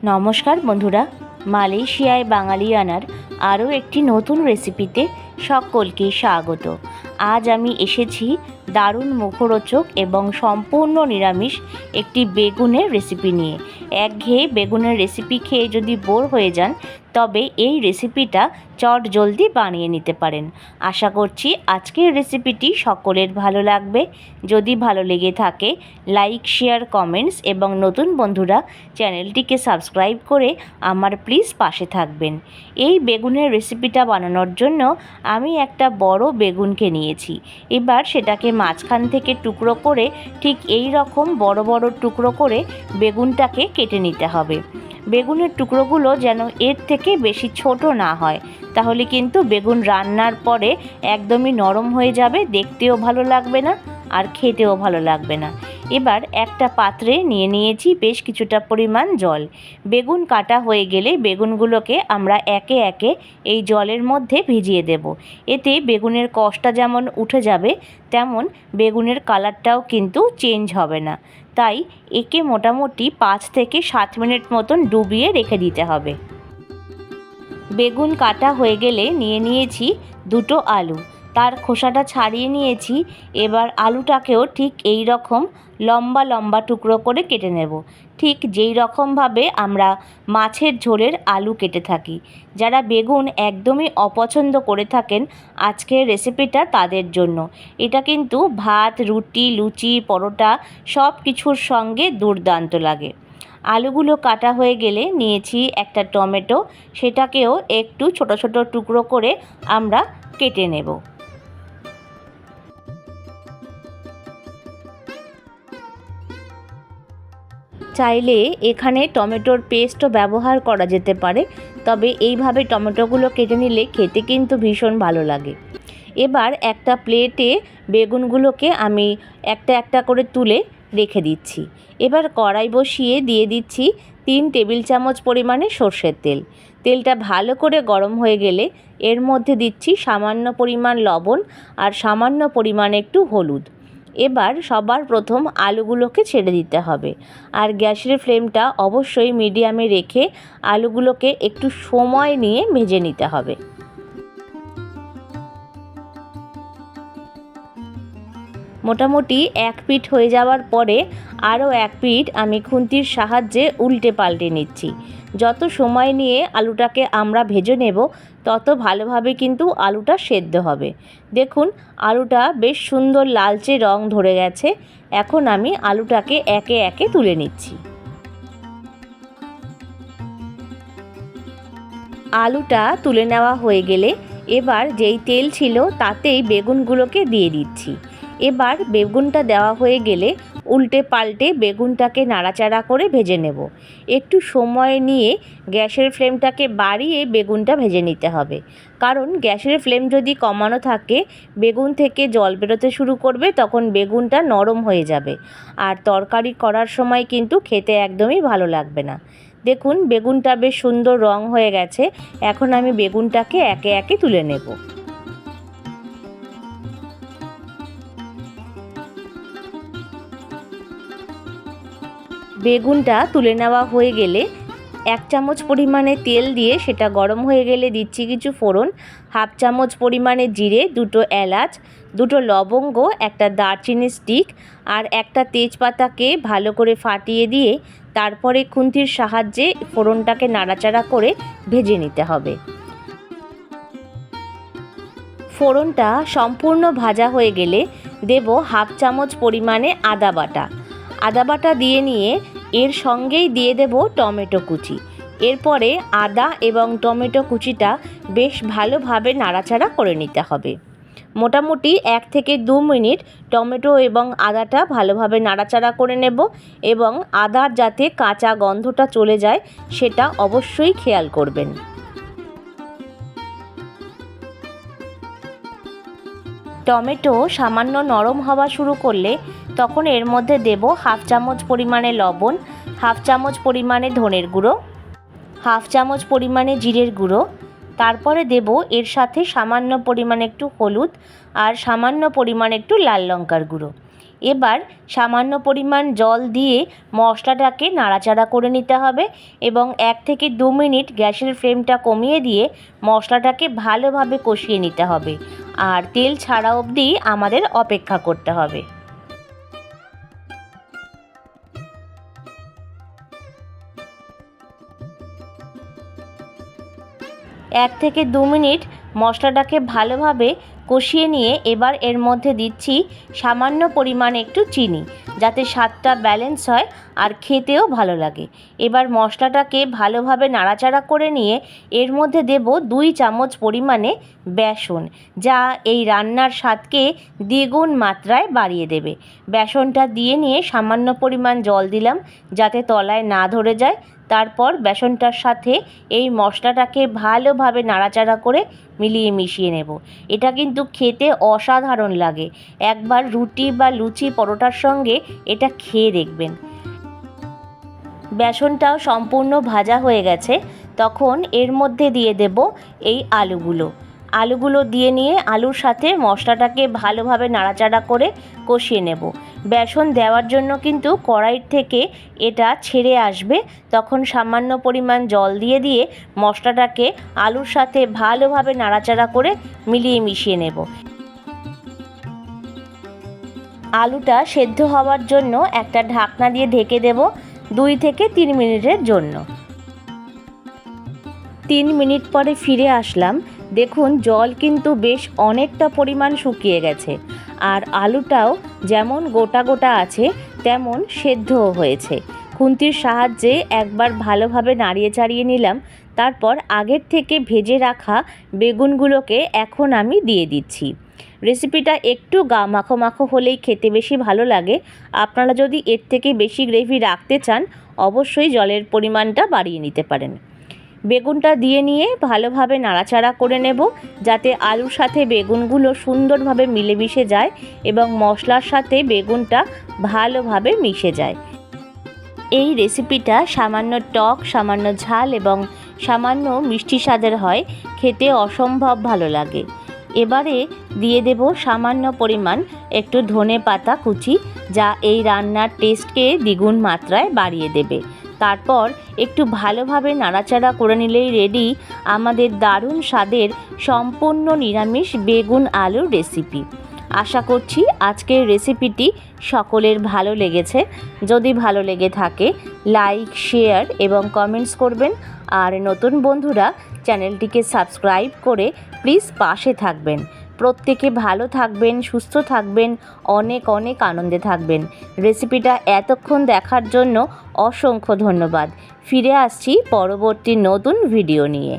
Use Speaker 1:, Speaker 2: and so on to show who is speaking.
Speaker 1: নমস্কার বন্ধুরা, মালয়েশিয়ায় বাঙালিয়ানার আরও একটি নতুন রেসিপিতে সকলকে স্বাগত। আজ আমি এসেছি দারুণ মুখরোচক এবং সম্পূর্ণ নিরামিষ একটি বেগুনের রেসিপি নিয়ে। একঘেয়ে বেগুনের রেসিপি খেয়ে যদি বোর হয়ে যান, তবে এই রেসিপিটা চট জলদি বানিয়ে নিতে পারেন। আশা করছি আজকের রেসিপিটি সকলের ভালো লাগবে। যদি ভালো লেগে থাকে লাইক, শেয়ার, কমেন্টস এবং নতুন বন্ধুরা চ্যানেলটিকে সাবস্ক্রাইব করে আমার প্লিজ পাশে থাকবেন। এই বেগুনের রেসিপিটা বানানোর জন্য আমি একটা বড় বেগুনকে নিয়েছি। এবার সেটাকে মাঝখান থেকে টুকরো করে ঠিক এই রকম বড় বড় টুকরো করে বেগুনটাকে কেটে নিতে হবে। বেগুনের টুকরোগুলো যেন এর থেকে বেশি ছোট না হয়, তাহলে কিন্তু বেগুন রান্নার পরে একদমই নরম হয়ে যাবে, দেখতেও ভালো লাগবে না আর খেতেও ভালো লাগবে না। এবার একটা পাত্রে নিয়ে নিয়েছি বেশ কিছুটা পরিমাণ জল। বেগুন কাটা হয়ে গেলে বেগুনগুলোকে আমরা একে একে এই জলের মধ্যে ভিজিয়ে দেব। এতে বেগুনের কষটা যেমন উঠে যাবে, তেমন বেগুনের কালারটাও কিন্তু চেঞ্জ হবে না। তাই একে মোটামুটি 5 থেকে 7 মিনিট মতন ডুবিয়ে রেখে দিতে হবে। বেগুন কাটা হয়ে গেলে নিয়ে নিয়েছি দুটো আলু, তার খোসাটা ছাড়িয়ে নিয়েছি। এবার আলুটাকেও ঠিক এই রকম লম্বা লম্বা টুকরো করে কেটে নেব, ঠিক যেই রকমভাবে আমরা মাছের ঝোলের আলু কেটে থাকি। যারা বেগুন একদমই অপছন্দ করে থাকেন, আজকের রেসিপিটা তাদের জন্য। এটা কিন্তু ভাত, রুটি, লুচি, পরোটা সব কিছুর সঙ্গে দুর্দান্ত লাগে। আলুগুলো কাটা হয়ে গেলে নিয়েছি একটা টমেটো, সেটাকেও একটু ছোট ছোট টুকরো করে আমরা কেটে নেব। চাইলে এখানে টমেটোর পেস্টও ব্যবহার করা যেতে পারে, তবে এইভাবে টমেটোগুলো কেটে নিলে খেতে কিন্তু ভীষণ ভালো লাগে। এবার একটা প্লেটে বেগুনগুলোকে আমি একটা একটা করে তুলে রেখে দিচ্ছি। এবার কড়াই বসিয়ে দিয়ে দিচ্ছি 3 টেবিল চামচ পরিমাণে সর্ষের তেল। তেলটা ভালো করে গরম হয়ে গেলে এর মধ্যে দিচ্ছি সামান্য পরিমাণ লবণ আর সামান্য পরিমাণে একটু হলুদ। এবার সবার প্রথম আলুগুলোকে ছেড়ে দিতে হবে, আর গ্যাসের ফ্লেমটা অবশ্যই মিডিয়ামে রেখে আলুগুলোকে একটু সময় নিয়ে ভেজে নিতে হবে। মোটামুটি এক পিঠ হয়ে যাওয়ার পরে আরও এক পিঠ আমি খুন্তির সাহায্যে উল্টে পাল্টে নিচ্ছি। যত সময় নিয়ে আলুটাকে আমরা ভেজে নেব, তত ভালোভাবে কিন্তু আলুটা সেদ্ধ হবে। দেখুন, আলুটা বেশ সুন্দর লালচে রং ধরে গেছে। এখন আমি আলুটাকে একে একে তুলে নিচ্ছি। আলুটা তুলে নেওয়া হয়ে গেলে এবার যেই তেল ছিল তাতেই বেগুনগুলোকে দিয়ে দিচ্ছি। এবার বেগুনটা দেওয়া হয়ে গেলে উল্টে পাল্টে বেগুনটাকে নাড়াচাড়া করে ভেজে নেব। একটু সময় নিয়ে গ্যাসের ফ্লেমটাকে বাড়িয়ে বেগুনটা ভেজে নিতে হবে, কারণ গ্যাসের ফ্লেম যদি কমানো থাকে বেগুন থেকে জল বেরোতে শুরু করবে, তখন বেগুনটা নরম হয়ে যাবে আর তরকারি করার সময় কিন্তু খেতে একদমই ভালো লাগবে না। দেখুন, বেগুনটা বেশ সুন্দর রং হয়ে গেছে। এখন আমি বেগুনটাকে একে একে তুলে নেব। বেগুনটা তুলে নেওয়া হয়ে গেলে 1 চামচ পরিমাণে তেল দিয়ে সেটা গরম হয়ে গেলে দিচ্ছি কিছু ফোড়ন, 1/2 চামচ পরিমাণে জিরে, 2টো এলাচ, 2টো লবঙ্গ, একটা দারচিনি স্টিক আর একটা তেজপাতাকে ভালো করে ফাটিয়ে দিয়ে তারপরে খুন্তির সাহায্যে ফোড়নটাকে নাড়াচাড়া করে ভেজে নিতে হবে। ফোড়নটা সম্পূর্ণ ভাজা হয়ে গেলে দেব 1/2 চামচ পরিমাণে আদা বাটা। আদা বাটা দিয়ে নিয়ে এর সঙ্গেই দিয়ে দেব টমেটো কুচি। এরপরে আদা এবং টমেটো কুচিটা বেশ ভালোভাবে নাড়াচাড়া করে নিতে হবে। মোটামুটি 1 থেকে 2 মিনিট টমেটো এবং আদাটা ভালোভাবে নাড়াচাড়া করে নেব, এবং আদার যাতে কাঁচা গন্ধটা চলে যায় সেটা অবশ্যই খেয়াল করবেন। টমেটো সামান্য নরম হওয়া শুরু করলে তখন এর মধ্যে দেব 1/2 চামচ পরিমাণে লবণ, 1/2 চামচ পরিমাণে ধনের গুঁড়ো, 1/2 চামচ পরিমাণে জিরের গুঁড়ো। তারপরে দেব এর সাথে সামান্য পরিমাণে একটু হলুদ আর সামান্য পরিমাণে একটু লাল লঙ্কার গুঁড়ো। এবার সামান্য পরিমাণ জল দিয়ে মশলাটাকে নাড়াচাড়া করে নিতে হবে এবং 1 থেকে 2 মিনিট গ্যাসের ফ্লেমটা কমিয়ে দিয়ে মশলাটাকে ভালোভাবে কষিয়ে নিতে হবে। আর তেল ছাড়া অবধি আমাদের অপেক্ষা করতে হবে। 1 থেকে 2 মিনিট মশলাটাকে ভালোভাবে কষিয়ে নিয়ে এবার এর মধ্যে দিচ্ছি সামান্য পরিমাণ একটু চিনি, যাতে স্বাদটা ব্যালেন্স হয় আর খেতেও ভালো লাগে। এবার মশলাটাকে ভালোভাবে নাড়াচাড়া করে নিয়ে এর মধ্যে দেব 2 চামচ পরিমাণে বেসন, যা এই রান্নার স্বাদকে দ্বিগুণ মাত্রায় বাড়িয়ে দেবে। বেসনটা দিয়ে নিয়ে সামান্য পরিমাণ জল দিলাম যাতে তলায় না ধরে যায়। তারপর বেসনটার সাথে এই মশলাটাকে ভালোভাবে নাড়াচাড়া করে মিলিয়ে মিশিয়ে নেব। এটা কিন্তু খেতে অসাধারণ লাগে। একবার রুটি বা লুচি পরোটার সঙ্গে এটা খেয়ে দেখবেন। বেসনটাও সম্পূর্ণ ভাজা হয়ে গেছে, তখন এর মধ্যে দিয়ে দেব এই আলুগুলো দিয়ে নিয়ে আলুর সাথে মশলাটাকে ভালোভাবে নাড়াচাড়া করে কষিয়ে নেব। বেসন দেওয়ার জন্য কিন্তু কড়াইয়ের থেকে এটা ছেড়ে আসবে, তখন সামান্য পরিমাণ জল দিয়ে দিয়ে মশলাটাকে আলুর সাথে ভালোভাবে নাড়াচাড়া করে মিলিয়ে মিশিয়ে নেব। আলুটা সেদ্ধ হওয়ার জন্য একটা ঢাকনা দিয়ে ঢেকে দেব 2 থেকে 3 মিনিটের জন্য। 3 মিনিট পরে ফিরে আসলাম। দেখুন জল কিন্তু বেশ অনেকটা পরিমাণ শুকিয়ে গেছে আর আলুটাও যেমন গোটা গোটা আছে তেমন সেদ্ধও হয়েছে। খুন্তির সাহায্যে একবার ভালোভাবে নাড়িয়ে চাড়িয়ে নিলাম। তারপর আগের থেকে ভেজে রাখা বেগুনগুলোকে এখন আমি দিয়ে দিচ্ছি। রেসিপিটা একটু মাখো মাখো হলেই খেতে বেশি ভালো লাগে। আপনারা যদি এর থেকে বেশি গ্রেভি রাখতে চান অবশ্যই জলের পরিমাণটা বাড়িয়ে নিতে পারেন। বেগুনটা দিয়ে নিয়ে ভালোভাবে নাড়াচাড়া করে নেব যাতে আলুর সাথে বেগুনগুলো সুন্দরভাবে মিলেমিশে যায় এবং মশলার সাথে বেগুনটা ভালোভাবে মিশে যায়। এই রেসিপিটা সামান্য টক, সামান্য ঝাল এবং সামান্য মিষ্টি স্বাদের হয়, খেতে অসম্ভব ভালো লাগে। এবারে দিয়ে দেব সামান্য পরিমাণ একটু ধনে পাতা কুচি, যা এই রান্নার টেস্টকে দ্বিগুণ মাত্রায় বাড়িয়ে দেবে। তারপর একটু ভালোভাবে নাড়াচাড়া করে নিলেই রেডি আমাদের দারুণ স্বাদের সম্পূর্ণ নিরামিষ বেগুন আলুর রেসিপি। আশা করছি আজকের রেসিপিটি সকলের ভালো লেগেছে। যদি ভালো লেগে থাকে লাইক, শেয়ার এবং কমেন্টস করবেন। আর নতুন বন্ধুরা চ্যানেলটিকে সাবস্ক্রাইব করে প্লিজ পাশে থাকবেন। প্রত্যেকে ভালো থাকবেন, সুস্থ থাকবেন, অনেক অনেক আনন্দে থাকবেন। রেসিপিটা এতক্ষণ দেখার জন্য অসংখ্য ধন্যবাদ। ফিরে আসছি পরবর্তী নতুন ভিডিও নিয়ে।